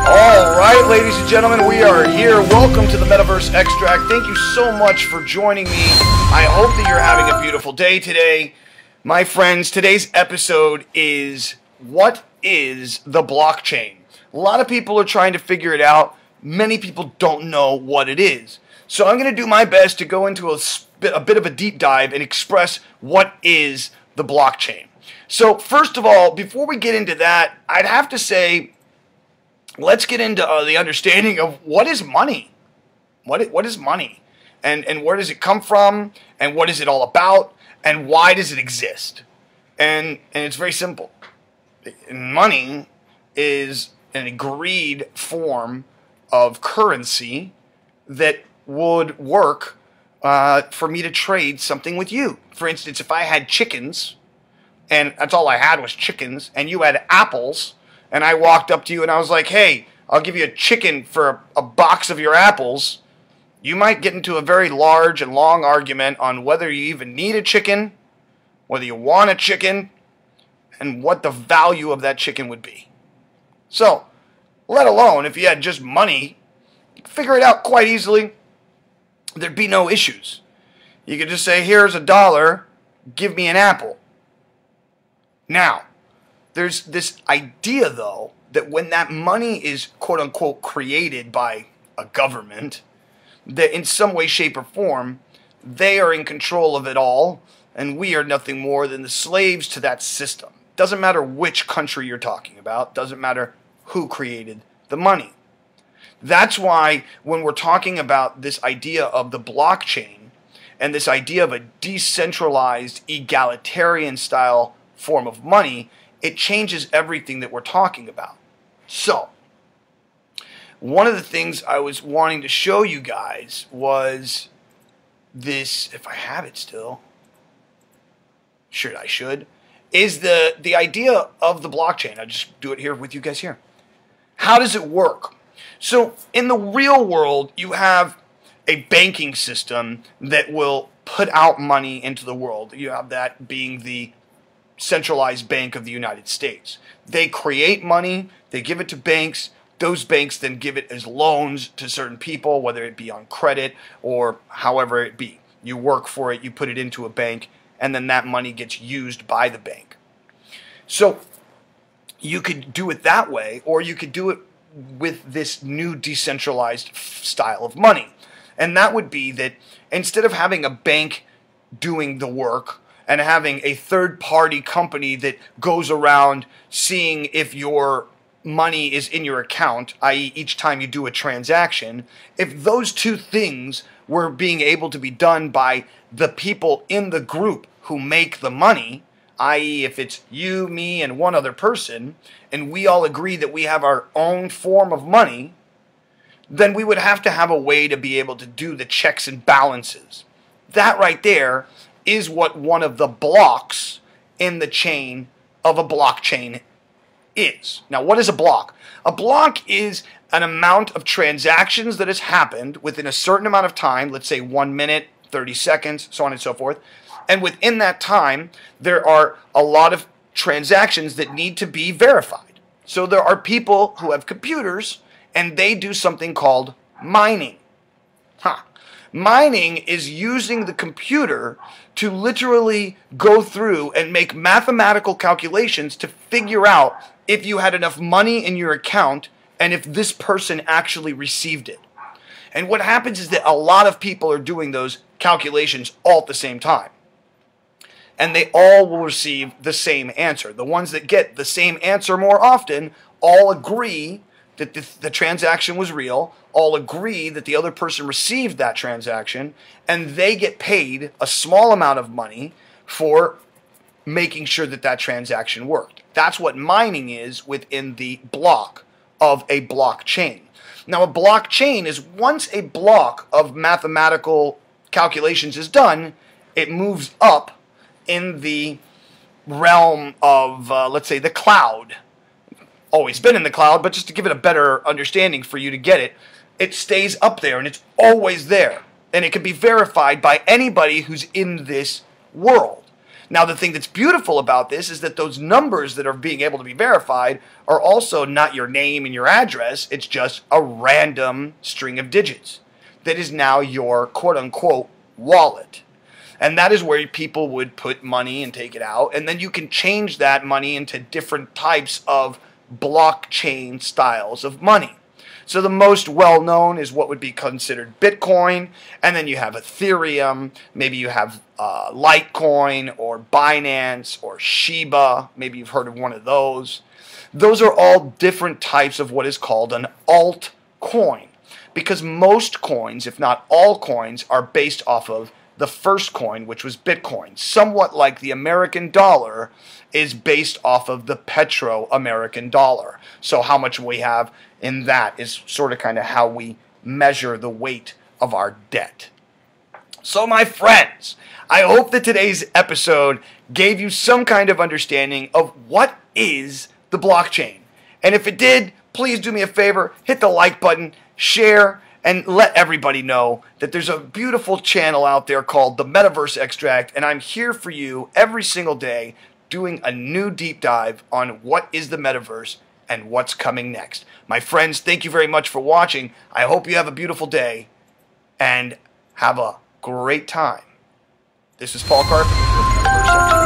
All right, ladies and gentlemen, we are here. Welcome to the Metaverse Extract. Thank you so much for joining me. I hope that you're having a beautiful day today. My friends, today's episode is, what is the blockchain? A lot of people are trying to figure it out. Many people don't know what it is. So I'm going to do my best to go into a bit of a deep dive and express what is the blockchain. So first of all, before we get into that, I'd have to say, let's get into the understanding of what is money. What is money? And where does it come from? And what is it all about? And why does it exist? And it's very simple. Money is an agreed form of currency that would work for me to trade something with you. For instance, if I had chickens, and that's all I had was chickens, and you had apples, and I walked up to you and I was like, hey, I'll give you a chicken for a box of your apples, you might get into a very large and long argument on whether you even need a chicken, whether you want a chicken, and what the value of that chicken would be. So, let alone if you had just money, you could figure it out quite easily. There'd be no issues. You could just say, here's $1, give me an apple. Now, there's this idea, though, that when that money is quote-unquote created by a government, that in some way, shape, or form, they are in control of it all, and we are nothing more than the slaves to that system. Doesn't matter which country you're talking about. Doesn't matter who created the money. That's why when we're talking about this idea of the blockchain and this idea of a decentralized, egalitarian style form of money, it changes everything that we're talking about. So, one of the things I was wanting to show you guys was this, if I have it still, I should, is the idea of the blockchain. I'll just do it here with you guys here. How does it work? So, in the real world, you have a banking system that will put out money into the world. You have that being the Centralized Bank of the United States. They create money, they give it to banks, those banks then give it as loans to certain people, whether it be on credit or however it be. You work for it, you put it into a bank, and then that money gets used by the bank. So you could do it that way, or you could do it with this new decentralized style of money. And that would be that instead of having a bank doing the work and having a third-party company that goes around seeing if your money is in your account, i.e. each time you do a transaction, if those two things were being able to be done by the people in the group who make the money, i.e. if it's you, me, and one other person, and we all agree that we have our own form of money, then we would have to have a way to be able to do the checks and balances. That right there is what one of the blocks in the chain of a blockchain is. Now, what is a block? A block is an amount of transactions that has happened within a certain amount of time, let's say 1 minute, 30 seconds, so on and so forth. And within that time, there are a lot of transactions that need to be verified. So there are people who have computers, and they do something called mining. Mining is using the computer to literally go through and make mathematical calculations to figure out if you had enough money in your account and if this person actually received it. And what happens is that a lot of people are doing those calculations all at the same time. And they all will receive the same answer. The ones that get the same answer more often all agree that the transaction was real, all agree that the other person received that transaction, and they get paid a small amount of money for making sure that that transaction worked. That's what mining is within the block of a blockchain. Now, a blockchain is once a block of mathematical calculations is done, it moves up in the realm of, let's say, the cloud. Always been in the cloud, but just to give it a better understanding for you to get it, it stays up there and it's always there. And it can be verified by anybody who's in this world. Now, the thing that's beautiful about this is that those numbers that are being able to be verified are also not your name and your address. It's just a random string of digits that is now your quote-unquote wallet. And that is where people would put money and take it out. And then you can change that money into different types of blockchain styles of money. So the most well-known is what would be considered Bitcoin, and then you have Ethereum, maybe you have Litecoin or Binance or Shiba, maybe you've heard of one of those. Those are all different types of what is called an altcoin, because most coins, if not all coins, are based off of the first coin, which was Bitcoin. Somewhat like the American dollar is based off of the petro-American dollar. So how much we have in that is sort of kind of how we measure the weight of our debt. So my friends, I hope that today's episode gave you some kind of understanding of what is the blockchain. And if it did, please do me a favor, hit the like button, share, and let everybody know that there's a beautiful channel out there called the Metaverse Extract, and I'm here for you every single day doing a new deep dive on what is the metaverse and what's coming next. My friends, thank you very much for watching. I hope you have a beautiful day and have a great time. This is Paul Carpenter with Metaverse Extract.